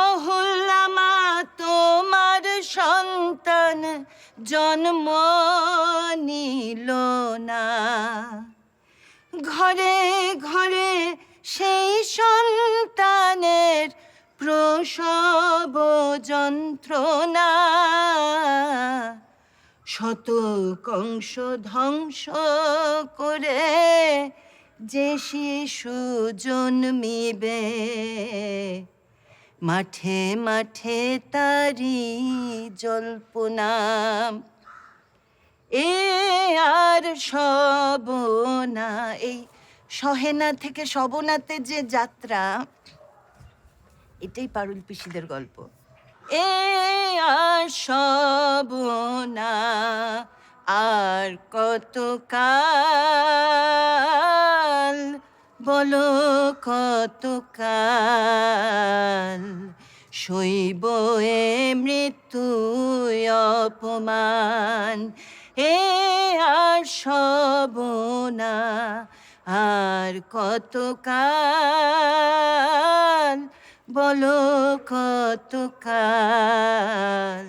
অহল্যা মা তোমার সন্তান জন্ম নিল না। ঘরে ঘরে সেই সন্তানের প্রসব যন্ত্রণা। শত কংস ধ্বংস করে যে শিশু জন্মিবে, মাঠে মাঠে তারি জল্পনা। এ আর সবনা, এই সহেনা থেকে সবনাতে যে যাত্রা, এটাই পারুল পিসিদের গল্প। এ আর সবনা, আর কত কাল, বলো কত কাল সইব এ মৃত্যু অপমান। এ আর সবনা, আর কত কাল, বলো কত কাল।